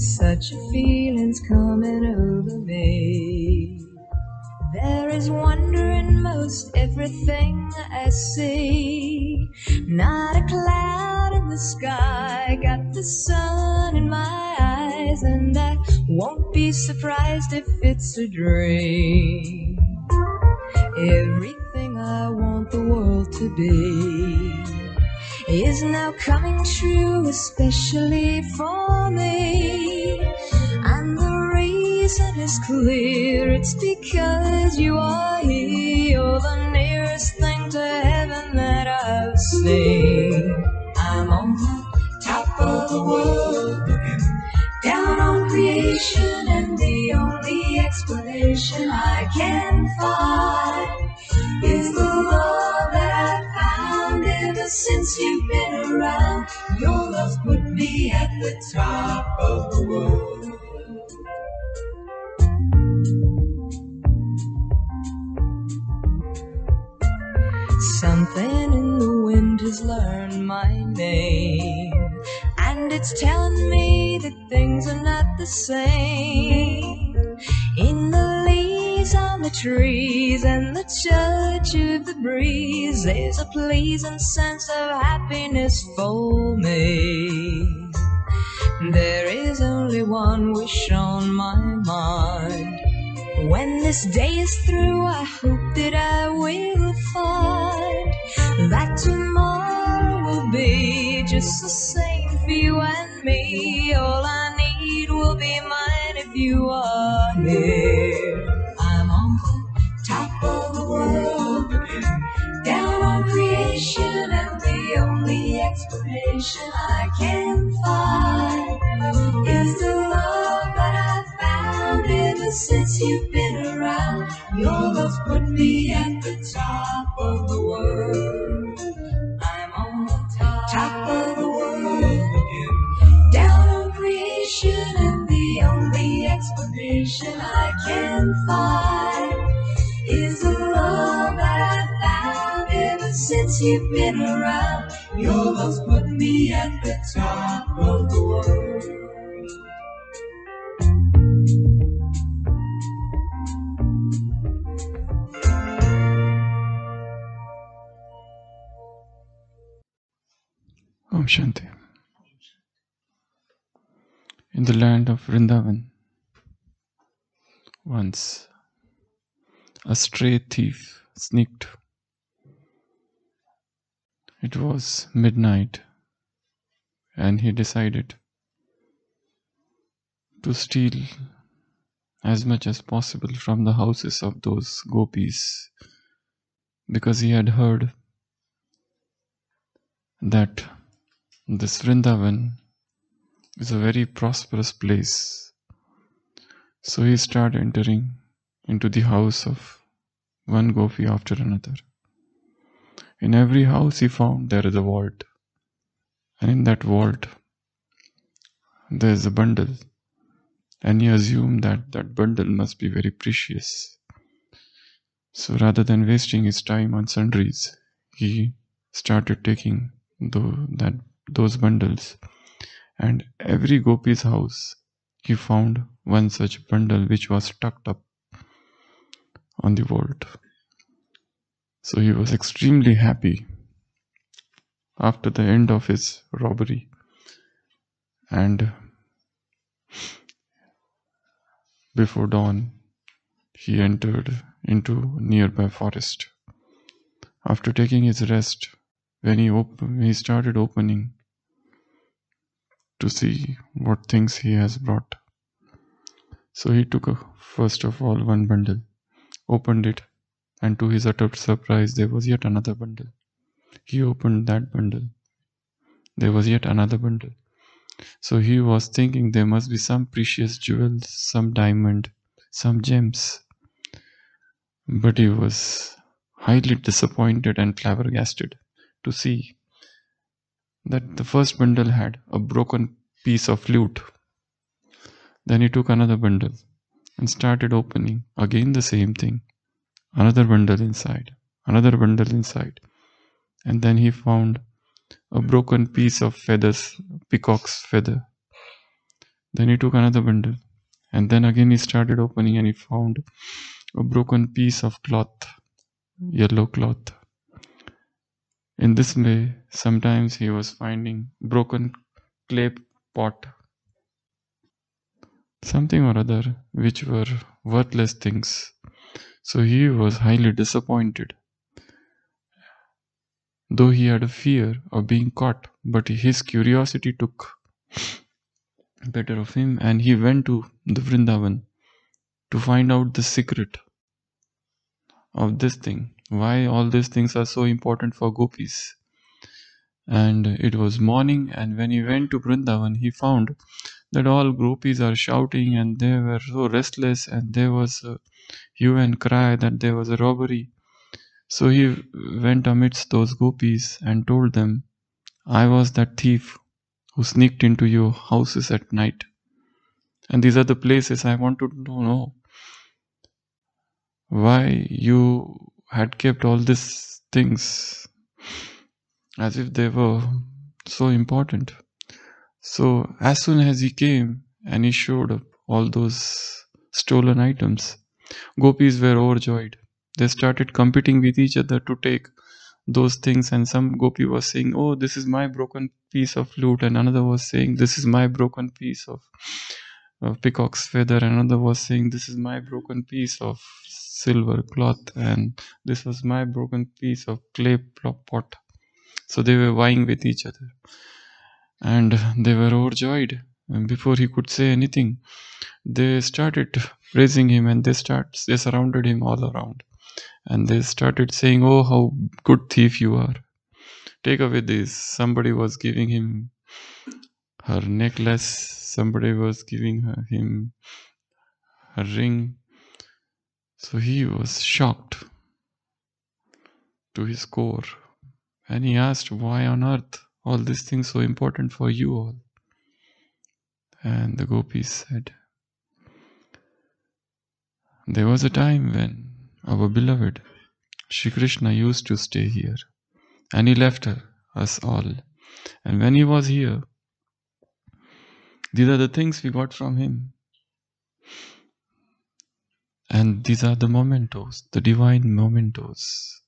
Such a feeling's coming over me. There is wonder in most everything I see. Not a cloud in the sky, got the sun in my eyes, and I won't be surprised if it's a dream. Everything I want the world to be is now coming true, especially for me. And the reason is clear, it's because you are here. You're the nearest thing to heaven that I've seen. I'm on the top of the world, looking down on creation, and the only explanation I can find is the love that I found ever since you've been around. Your love's put me at the top of the world. Something in the wind has learned my name, and it's telling me that things are not the same. In the leaves on the trees and the touch of the breeze, there's a pleasing sense of happiness for me. There is only one wish on my mind. When this day is through, I hope that I will find that tomorrow will be just the same for you and me. All I need will be mine if you are here. I'm on the top of the world, looking down on creation, and the only explanation I can find is the love that I found ever since you've been around. Your love's put me at the top of the world. I'm on the top of the world, looking down on creation, and the only explanation I can find is the love that I found ever since you've been around. Your love's put me at the top of the world. Om Shanti. In the land of Vrindavan, once a stray thief sneaked. It was midnight, and he decided to steal as much as possible from the houses of those gopis, because he had heard that this Vrindavan is a very prosperous place. So he started entering into the house of one gopi after another. In every house he found there is a vault, and in that vault there is a bundle, and he assumed that that bundle must be very precious. So rather than wasting his time on sundries, he started taking those bundles, and every gopi's house he found one such bundle which was tucked up on the vault. So he was extremely happy after the end of his robbery, and before dawn he entered into nearby forest. After taking his rest, when he started opening to see what things he has brought. So he took first of all one bundle, opened it, and to his utter surprise there was yet another bundle. He opened that bundle. There was yet another bundle. So he was thinking there must be some precious jewels, some diamond, some gems. But he was highly disappointed and flabbergasted to see that the first bundle had a broken piece of flute. Then he took another bundle and started opening. Again the same thing. Another bundle inside, another bundle inside. And then he found a broken piece of feathers, peacock's feather. Then he took another bundle, and then again he started opening, and he found a broken piece of cloth, yellow cloth. In this way, sometimes he was finding broken clay pot, something or other, which were worthless things. So he was highly disappointed, though he had a fear of being caught, but his curiosity took better of him, and he went to the Vrindavan to find out the secret of this thing, why all these things are so important for gopis. And it was morning, and when he went to Vrindavan, he found that all gopis are shouting, and they were so restless, and there was a hue and cry that there was a robbery. So he went amidst those gopis and told them, I was that thief who sneaked into your houses at night. And these are the places I wanted to know why you had kept all these things as if they were so important. So as soon as he came and he showed up all those stolen items, gopis were overjoyed. They started competing with each other to take those things, and some gopi was saying, oh, this is my broken piece of flute, and another was saying, this is my broken piece of peacock's feather, and another was saying, this is my broken piece of silver cloth, and this was my broken piece of clay pot. So they were vying with each other, and they were overjoyed. And before he could say anything, they started praising him, and they surrounded him all around, and they started saying, oh, how good thief you are, take away this. Somebody was giving him her necklace, somebody was giving him her ring. So he was shocked to his core, and he asked, why on earth all these things so important for you all? And the gopis said, there was a time when our beloved Shri Krishna used to stay here, and he left us all. And when he was here, these are the things we got from him. And these are the mementos, the divine mementos.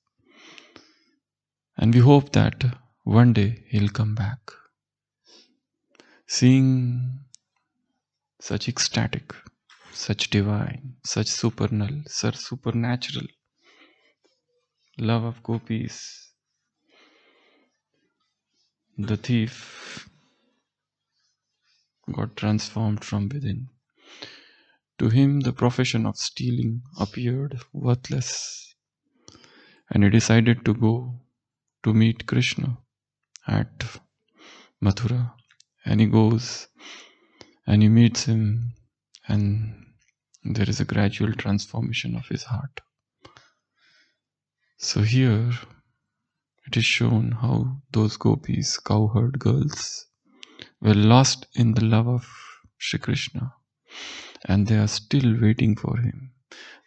And we hope that one day he'll come back. Seeing such ecstatic, such divine, such supernatural love of gopis, the thief got transformed from within. To him, the profession of stealing appeared worthless, and he decided to go to meet Krishna at Mathura. And he goes and he meets him, and there is a gradual transformation of his heart. So here it is shown how those gopis, cowherd girls, were lost in the love of Shri Krishna, and they are still waiting for him.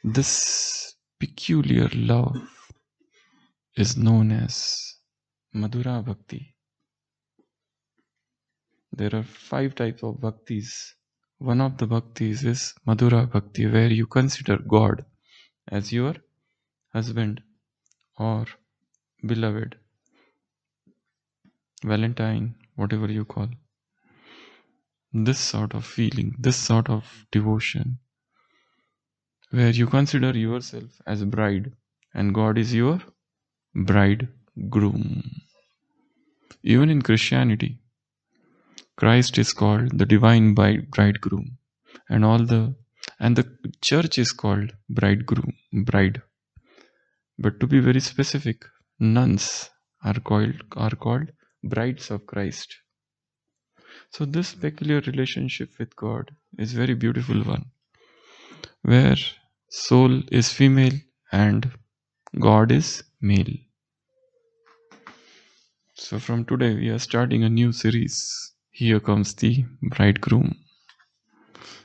This peculiar love is known as Madhura Bhakti. There are 5 types of bhaktis. One of the bhaktis is Madhura Bhakti, where you consider God as your husband or beloved, Valentine, whatever you call. This sort of feeling, this sort of devotion, where you consider yourself as a bride and God is your bridegroom. Even in Christianity, Christ is called the divine bridegroom, and the church is called bride. But to be very specific, nuns are called brides of Christ. So this peculiar relationship with God is very beautiful one, where soul is female and God is male. So from today we are starting a new series. Here comes the bridegroom.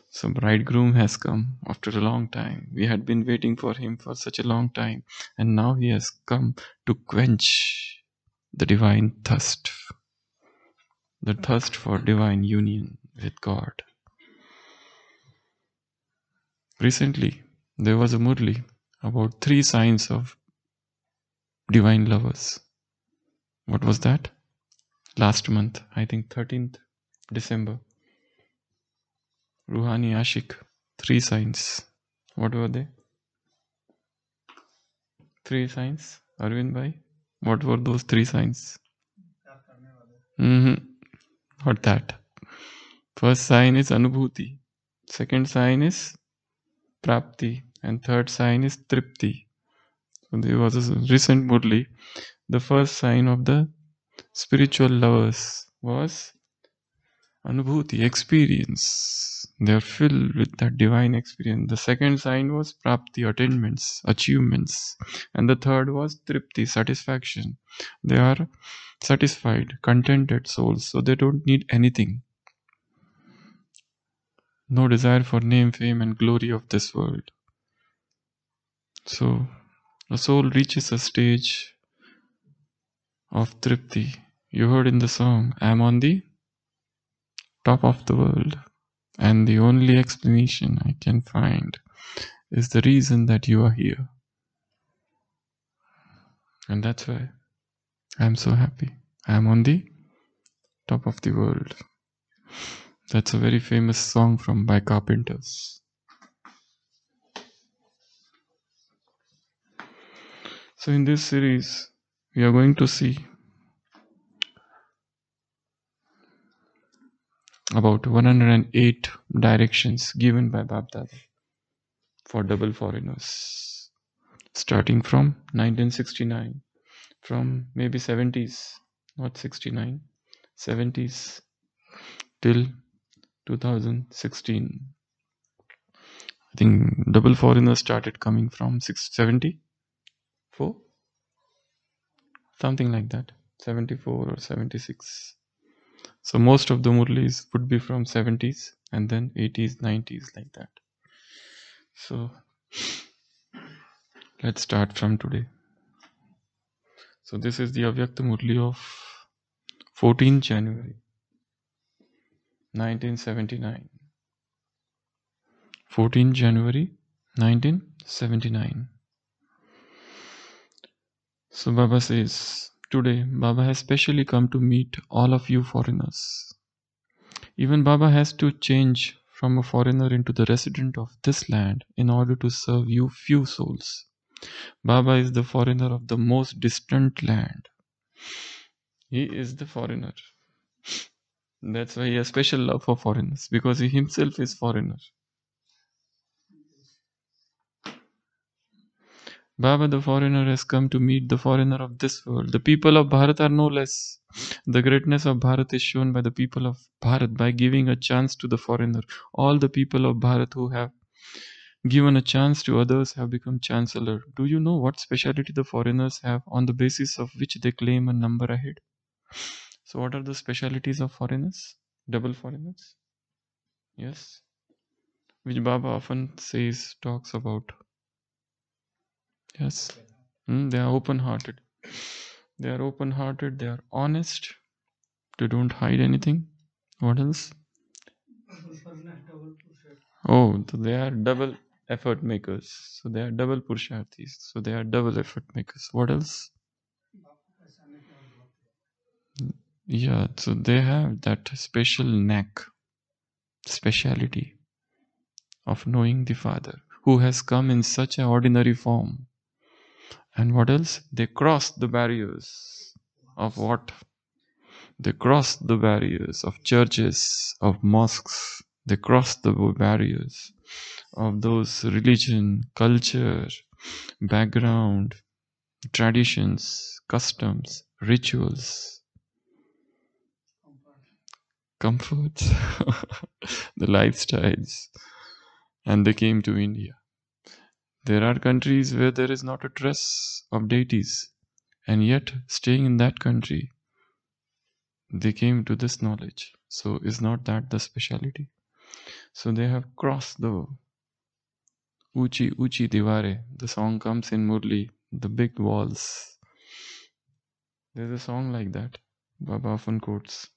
So bridegroom has come after a long time. We had been waiting for him for such a long time, and now he has come to quench the divine thirst. The thirst for divine union with God. Recently, there was a Murli about 3 signs of divine lovers. What was that? Last month, I think 13th December. Ruhani Ashik, 3 signs. What were they? 3 signs, Arvind Bhai? What were those 3 signs? Not that. First sign is Anubhuti. Second sign is Prapti. And third sign is Tripti. So there was a recent Murli. The first sign of the spiritual lovers was Anubhuti, experience. They are filled with that divine experience. The second sign was Prapti, attainments, achievements. And the third was Tripti, satisfaction. They are satisfied, contented souls, so they don't need anything. No desire for name, fame, and glory of this world. So a soul reaches a stage of Tripti. You heard in the song, I am on the top of the world. And the only explanation I can find is the reason that you are here. And that's why I'm so happy. I'm on the top of the world. That's a very famous song from by Carpenters. So in this series, we are going to see about 108 directions given by Bapdada for double foreigners, starting from 1969, from maybe 70s, not 69, 70s till 2016. I think double foreigners started coming from 674, something like that, 74 or 76. So most of the Murlis would be from 70s and then 80s, 90s, like that. So let's start from today. So this is the Avyakta Murli of 14 January 1979. 14 January 1979. So Baba says, today Baba has specially come to meet all of you foreigners. Even Baba has to change from a foreigner into the resident of this land in order to serve you few souls. Baba is the foreigner of the most distant land. He is the foreigner. That's why he has special love for foreigners, because he himself is foreigner. Baba the foreigner has come to meet the foreigner of this world. The people of Bharat are no less. The greatness of Bharat is shown by the people of Bharat by giving a chance to the foreigner. All the people of Bharat who have given a chance to others have become chancellor. Do you know what speciality the foreigners have on the basis of which they claim a number ahead? So what are the specialities of foreigners? Double foreigners? Yes. Which Baba often says, talks about. Yes. They are open-hearted. They are open-hearted. They are honest. They don't hide anything. What else? Oh, so they are double effort makers. So they are double Purusharthis. So they are double effort makers. What else? Yeah, so they have that special knack, speciality of knowing the Father who has come in such an ordinary form. And what else? They cross the barriers of what? They cross the barriers of churches, of mosques. They cross the barriers of those religion, culture, background, traditions, customs, rituals, comforts, the lifestyles, and they came to India. There are countries where there is not a trace of deities, and yet staying in that country, they came to this knowledge. So is not that the speciality? So they have crossed the Uchi Uchi Diware. The song comes in Murli, the big walls. There's a song like that. Baba often quotes.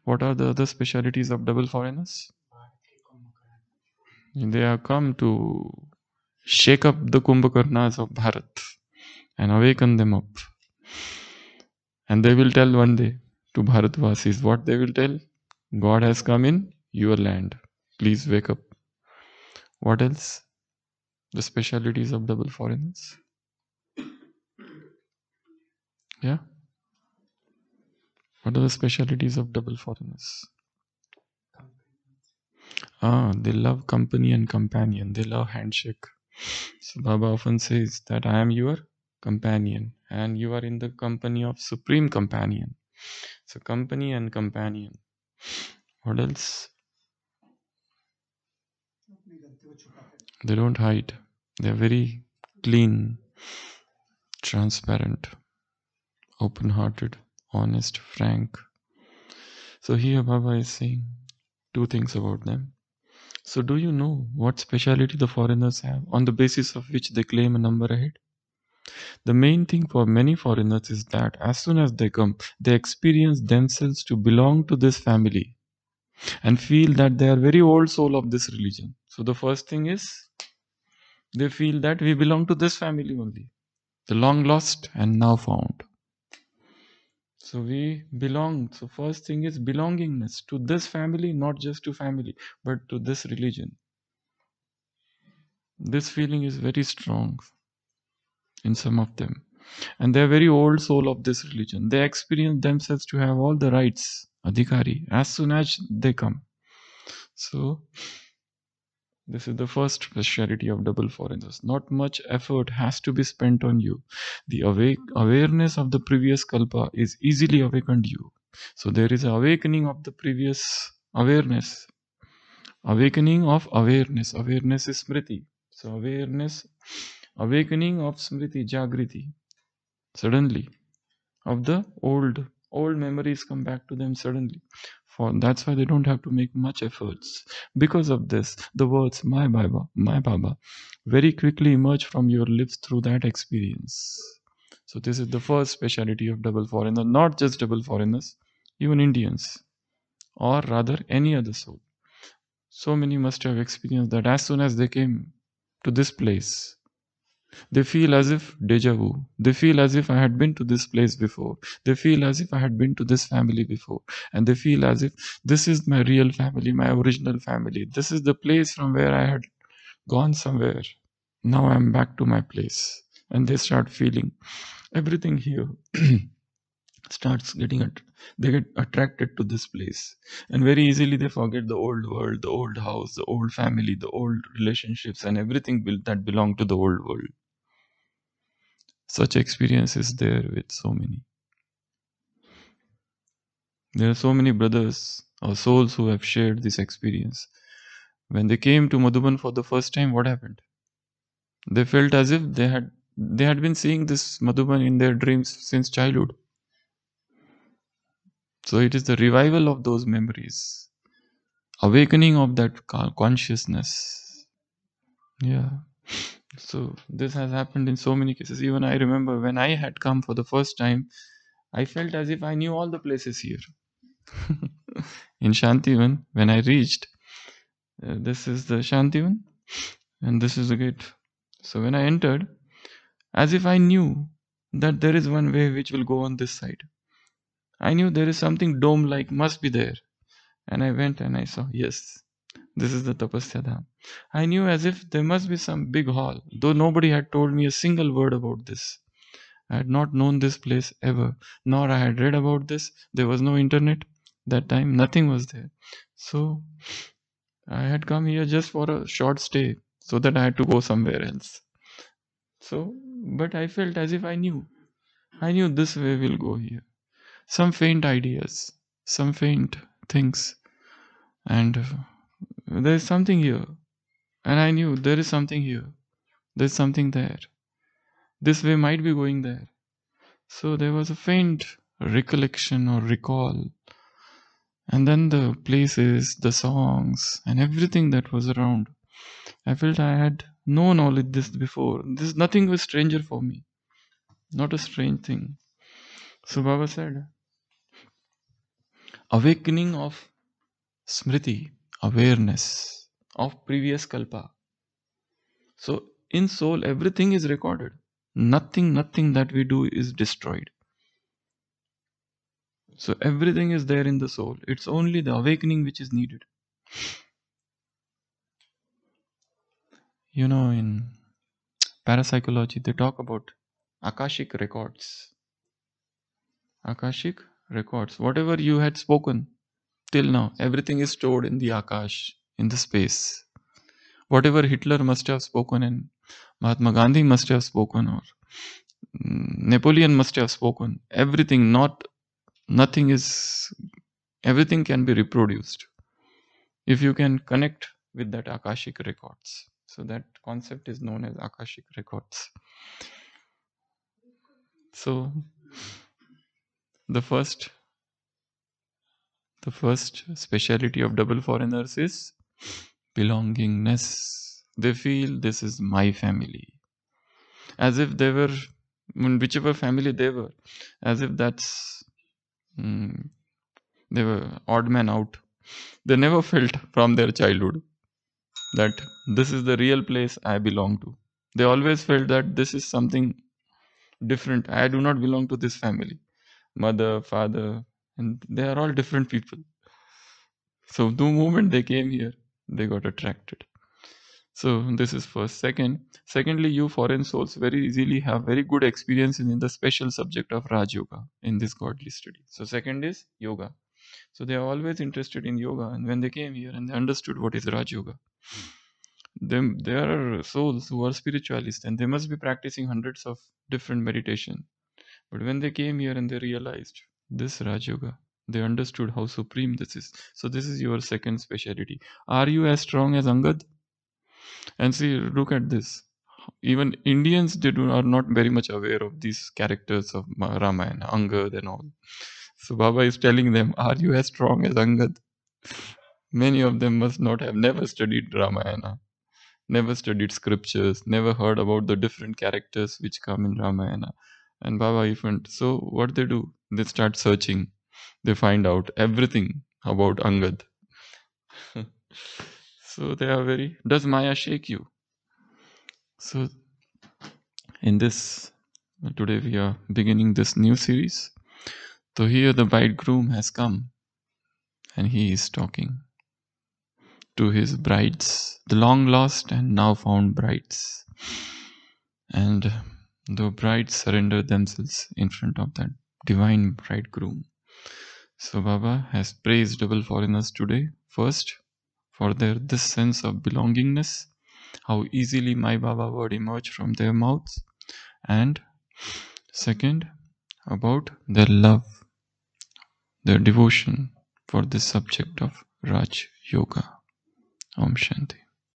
What are the other specialities of double foreigners? They have come to shake up the Kumbhakarnas of Bharat and awaken them up. And they will tell one day to Bharatvasis what they will tell. God has come in your land. Please wake up. What else? The specialities of double foreigners. Yeah. What are the specialities of double foreigners? They love company and companion. They love handshake. So Baba often says that I am your companion and you are in the company of supreme companion. So company and companion. What else? They don't hide. They are very clean, transparent, open-hearted, honest, frank. So here Baba is saying two things about them. So do you know what speciality the foreigners have on the basis of which they claim a number ahead? The main thing for many foreigners is that as soon as they come, they experience themselves to belong to this family and feel that they are very old soul of this religion. So the first thing is they feel that we belong to this family only, the long lost and now found. So we belong. So first thing is belongingness to this family, not just to family, but to this religion. This feeling is very strong in some of them. And they are very old soul of this religion. They experience themselves to have all the rights, adhikari, as soon as they come. So this is the first speciality of double foreigners. Not much effort has to be spent on you. The awareness of the previous kalpa is easily awakened you. So there is an awakening of the previous awareness. Awakening of awareness. Awareness is smriti. So awareness, awakening of smriti, jagriti. Suddenly, of the old memories come back to them suddenly. For that's why they don't have to make much efforts. Because of this, the words my baba very quickly emerge from your lips through that experience. So this is the first speciality of double foreigner. Not just double foreigners, even Indians, or rather any other soul. So many must have experienced that as soon as they came to this place, they feel as if deja vu. They feel as if I had been to this place before. They feel as if I had been to this family before. And they feel as if this is my real family, my original family. This is the place from where I had gone somewhere. Now I'm back to my place. And they start feeling everything here starts they get attracted to this place. And very easily they forget the old world, the old house, the old family, the old relationships, and everything that belonged to the old world. Such experience is there with so many. There are so many brothers or souls who have shared this experience. When they came to Madhuban for the first time, what happened? They felt as if they had been seeing this Madhuban in their dreams since childhood. So it is the revival of those memories, awakening of that consciousness. Yeah. So this has happened in so many cases. Even I remember when I had come for the first time, I felt as if I knew all the places here. In Shantivan, when I reached, this is the Shantivan, and this is the gate. So when I entered, as if I knew that there is one way which will go on this side. I knew there is something dome-like must be there. And I went and I saw, yes, this is the Tapasya Dham. I knew as if there must be some big hall, though nobody had told me a single word about this. I had not known this place ever, nor I had read about this. There was no internet that time, nothing was there. So I had come here just for a short stay so that I had to go somewhere else. So, but I felt as if I knew this way will go here. Some faint ideas, some faint things, and there is something here. And I knew there is something here. There's something there. This way might be going there. So there was a faint recollection or recall. And then the places, the songs, and everything that was around. I felt I had known all of this before. This nothing was stranger for me. Not a strange thing. So Baba said, awakening of smriti, awareness. of previous kalpa. So in soul, everything is recorded. Nothing that we do is destroyed. So everything is there in the soul. It's only the awakening which is needed. You know, in parapsychology, they talk about Akashic records. Akashic records. Whatever you had spoken till now, everything is stored in the Akash, in the space. Whatever Hitler must have spoken and Mahatma Gandhi must have spoken or Napoleon must have spoken, everything can be reproduced if you can connect with that Akashic records. So that concept is known as Akashic records. So the first speciality of double foreigners is belongingness. They feel this is my family, as if they were in whichever family they were, as if they were odd man out. They never felt from their childhood that this is the real place I belong to. They always felt that this is something different. I do not belong to this family. Mother, father, and they are all different people. So the moment they came here, they got attracted. So this is first. Secondly, you foreign souls very easily have very good experience in the special subject of Raj Yoga in this godly study. So second is yoga. So they are always interested in yoga, and when they came here and they understood what is Raj Yoga, they are souls who are spiritualists and they must be practicing hundreds of different meditation. But when they came here and they realized this Raj Yoga, they understood how supreme this is. So this is your second speciality. Are you as strong as Angad? And see, look at this. Even Indians are not very much aware of these characters of Ramayana, Angad and all. So Baba is telling them, are you as strong as Angad? Many of them must not have never studied Ramayana, never studied scriptures, never heard about the different characters which come in Ramayana. And Baba even, so what they do? They start searching. They find out everything about Angad. So they are very, does Maya shake you? So in this, today we are beginning this new series. So here the bridegroom has come and he is talking to his brides, the long lost and now found brides. And the brides surrender themselves in front of that divine bridegroom. So Baba has praised double foreigners today. First, for their this sense of belongingness, how easily my Baba word emerged from their mouths. And second, about their love, their devotion for this subject of Raj Yoga. Om Shanti.